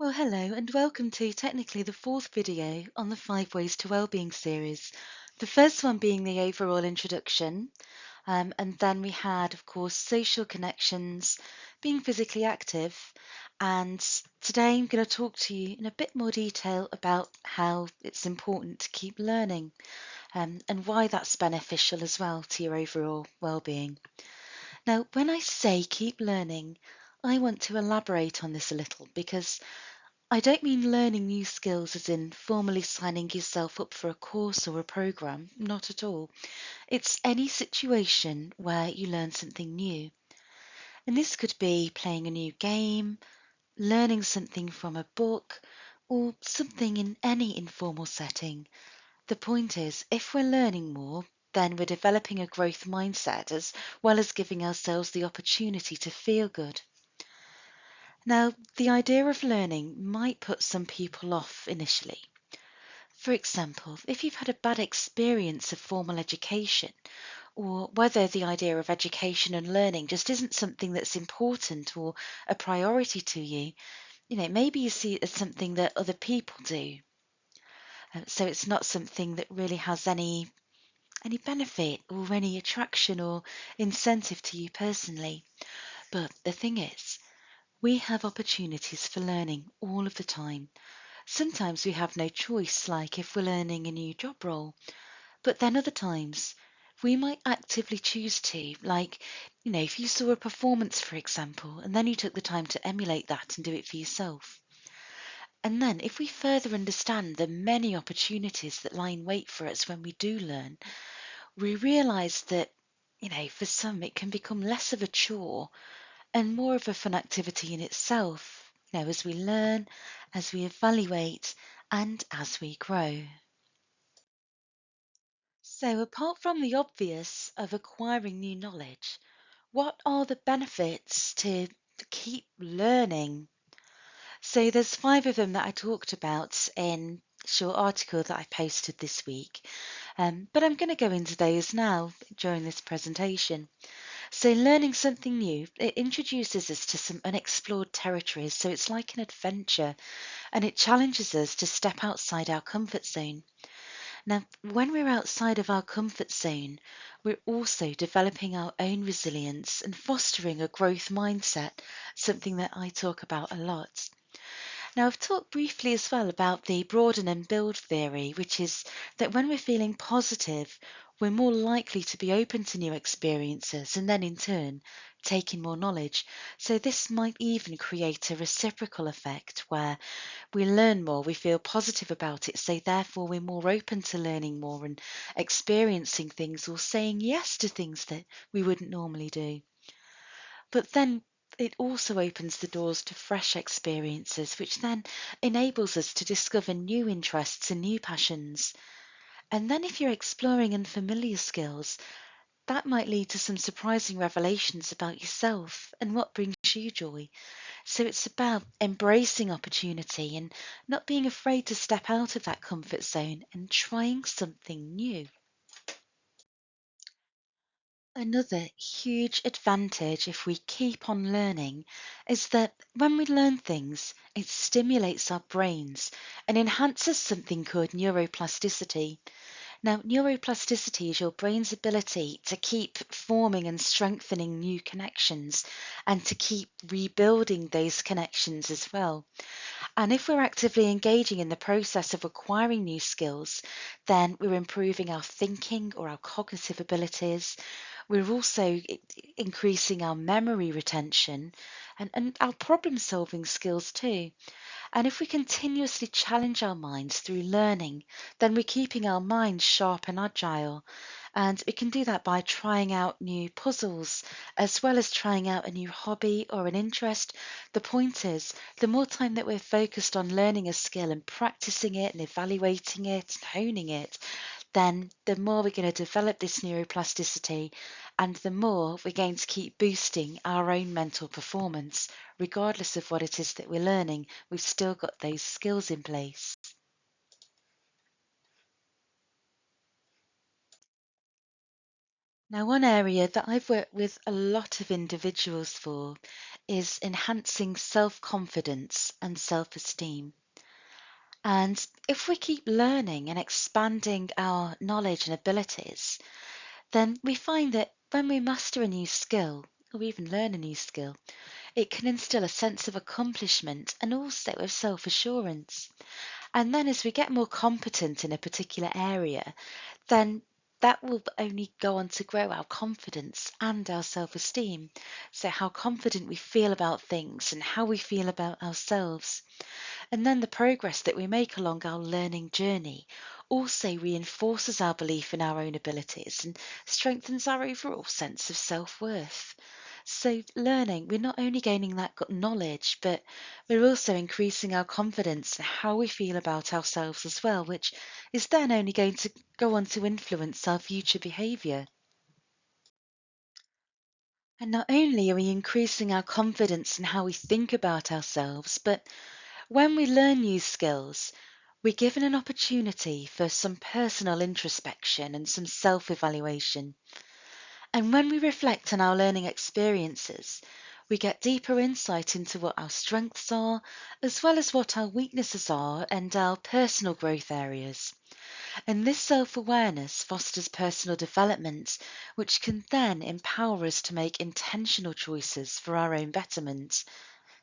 Well, hello, and welcome to technically the fourth video on the 5 Ways to Wellbeing series. The first one being the overall introduction, and then we had, of course, social connections, being physically active, and today I'm going to talk to you in a bit more detail about how it's important to keep learning, and why that's beneficial as well to your overall well-being. Now, when I say keep learning, I want to elaborate on this a little because I don't mean learning new skills as in formally signing yourself up for a course or a program, not at all. It's any situation where you learn something new. And this could be playing a new game, learning something from a book, or something in any informal setting. The point is, if we're learning more, then we're developing a growth mindset as well as giving ourselves the opportunity to feel good. Now, the idea of learning might put some people off initially. For example, if you've had a bad experience of formal education, or whether the idea of education and learning just isn't something that's important or a priority to you, maybe you see it as something that other people do. So it's not something that really has any benefit or any attraction or incentive to you personally. But the thing is, we have opportunities for learning all of the time. Sometimes we have no choice, like if we're learning a new job role, but then other times we might actively choose to, like, if you saw a performance, for example, and then you took the time to emulate that and do it for yourself. And then if we further understand the many opportunities that lie in wait for us when we do learn, we realize that, for some it can become less of a chore and more of a fun activity in itself, as we learn, as we evaluate, and as we grow. So, apart from the obvious of acquiring new knowledge, what are the benefits to keep learning? So, there's 5 of them that I talked about in a short article that I posted this week, but I'm going to go into those now during this presentation. So learning something new, it introduces us to some unexplored territories. So it's like an adventure and it challenges us to step outside our comfort zone. Now, when we're outside of our comfort zone, we're also developing our own resilience and fostering a growth mindset, something that I talk about a lot. Now, I've talked briefly as well about the broaden and build theory, which is that when we're feeling positive, we're more likely to be open to new experiences and then in turn taking more knowledge. So this might even create a reciprocal effect where we learn more, we feel positive about it, so therefore we're more open to learning more and experiencing things or saying yes to things that we wouldn't normally do. But then it also opens the doors to fresh experiences, which then enables us to discover new interests and new passions. And then if you're exploring unfamiliar skills, that might lead to some surprising revelations about yourself and what brings you joy. So it's about embracing opportunity and not being afraid to step out of that comfort zone and trying something new. Another huge advantage if we keep on learning is that when we learn things, it stimulates our brains and enhances something called neuroplasticity. Now, neuroplasticity is your brain's ability to keep forming and strengthening new connections and to keep rebuilding those connections as well. And if we're actively engaging in the process of acquiring new skills, then we're improving our thinking or our cognitive abilities. We're also increasing our memory retention and our problem solving skills too. And if we continuously challenge our minds through learning, then we're keeping our minds sharp and agile. And we can do that by trying out new puzzles, as well as trying out a new hobby or an interest. The point is, the more time that we're focused on learning a skill and practicing it and evaluating it and honing it, then the more we're going to develop this neuroplasticity and the more we're going to keep boosting our own mental performance, regardless of what it is that we're learning, we've still got those skills in place. Now, one area that I've worked with a lot of individuals for is enhancing self-confidence and self-esteem. And if we keep learning and expanding our knowledge and abilities, then we find that when we master a new skill, or even learn a new skill, it can instill a sense of accomplishment and also of self-assurance. And then as we get more competent in a particular area, then that will only go on to grow our confidence and our self-esteem. So how confident we feel about things and how we feel about ourselves. And then the progress that we make along our learning journey also reinforces our belief in our own abilities and strengthens our overall sense of self-worth. So learning, we're not only gaining that knowledge, but we're also increasing our confidence in how we feel about ourselves as well, which is then only going to go on to influence our future behaviour. And not only are we increasing our confidence in how we think about ourselves, but when we learn new skills, we're given an opportunity for some personal introspection and some self evaluation. And when we reflect on our learning experiences, we get deeper insight into what our strengths are, as well as what our weaknesses are and our personal growth areas. And this self awareness fosters personal development, which can then empower us to make intentional choices for our own betterment.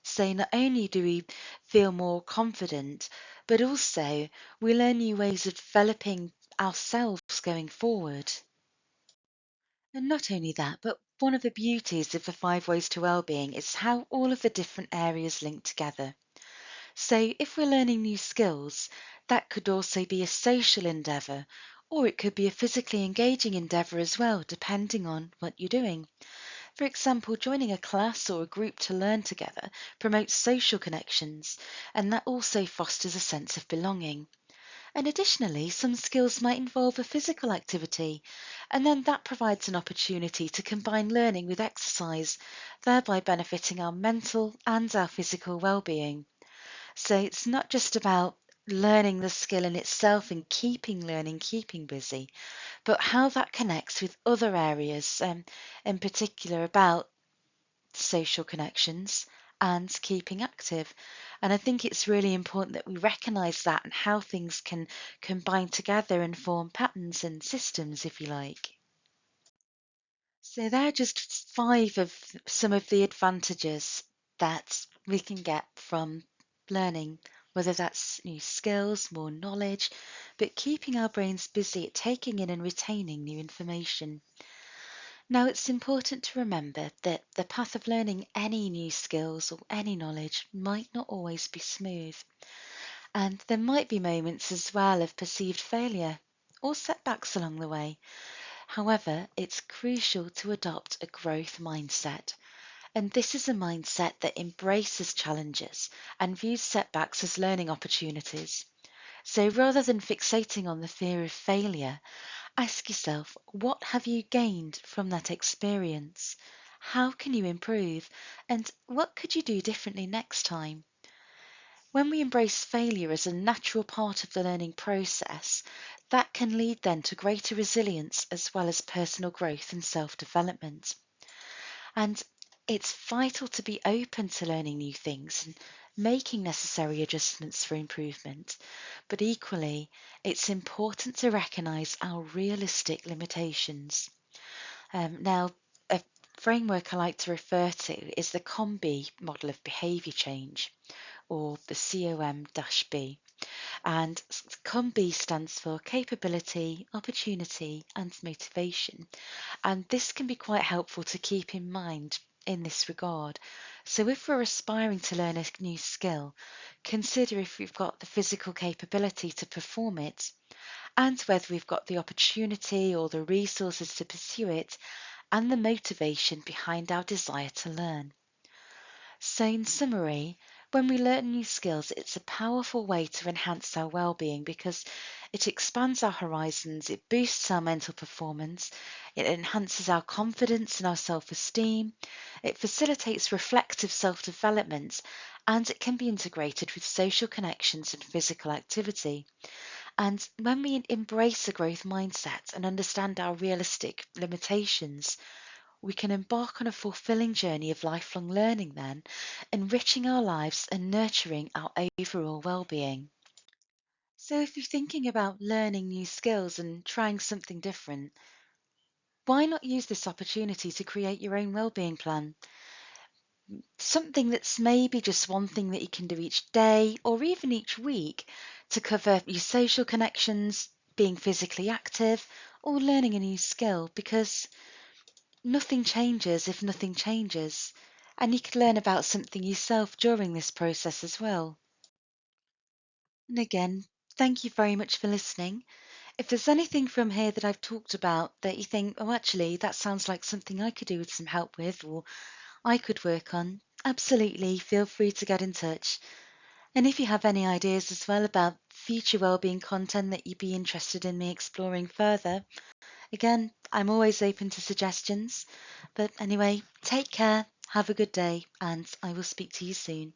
So not only do we feel more confident, but also we learn new ways of developing ourselves going forward. And not only that, but one of the beauties of the five ways to wellbeing is how all of the different areas link together. So if we're learning new skills, that could also be a social endeavour, or it could be a physically engaging endeavour as well, depending on what you're doing. For example, joining a class or a group to learn together promotes social connections, and that also fosters a sense of belonging. And additionally, some skills might involve a physical activity, and then that provides an opportunity to combine learning with exercise, thereby benefiting our mental and our physical well-being. So it's not just about learning the skill in itself and keeping learning, keeping busy, but how that connects with other areas, in particular about social connections and keeping active. And I think it's really important that we recognise that and how things can combine together and form patterns and systems, if you like. So there are just five of some of the advantages that we can get from learning, whether that's new skills, more knowledge, but keeping our brains busy at taking in and retaining new information. Now, it's important to remember that the path of learning any new skills or any knowledge might not always be smooth, and there might be moments as well of perceived failure or setbacks along the way. However, it's crucial to adopt a growth mindset, and this is a mindset that embraces challenges and views setbacks as learning opportunities. So rather than fixating on the fear of failure, ask yourself, what have you gained from that experience? How can you improve? And what could you do differently next time? When we embrace failure as a natural part of the learning process, that can lead then to greater resilience as well as personal growth and self-development. And it's vital to be open to learning new things and making necessary adjustments for improvement. But equally, it's important to recognise our realistic limitations. Now, a framework I like to refer to is the COM-B model of behaviour change, or the COM-B. And COM-B stands for capability, opportunity, and motivation. And this can be quite helpful to keep in mind in this regard. So if we're aspiring to learn a new skill, consider if we've got the physical capability to perform it and whether we've got the opportunity or the resources to pursue it and the motivation behind our desire to learn. So in summary, when we learn new skills, it's a powerful way to enhance our well-being because it expands our horizons, it boosts our mental performance, it enhances our confidence and our self-esteem, it facilitates reflective self-development, and it can be integrated with social connections and physical activity. And when we embrace a growth mindset and understand our realistic limitations, we can embark on a fulfilling journey of lifelong learning then, enriching our lives and nurturing our overall well-being. So if you're thinking about learning new skills and trying something different, why not use this opportunity to create your own well-being plan? Something that's maybe just one thing that you can do each day or even each week to cover your social connections, being physically active, or learning a new skill, because nothing changes if nothing changes. And you could learn about something yourself during this process as well. And again, thank you very much for listening. If there's anything from here that I've talked about that you think, oh, actually, that sounds like something I could do with some help with, or I could work on, absolutely feel free to get in touch. And if you have any ideas as well about future wellbeing content that you'd be interested in me exploring further, again, I'm always open to suggestions. But anyway, take care, have a good day, and I will speak to you soon.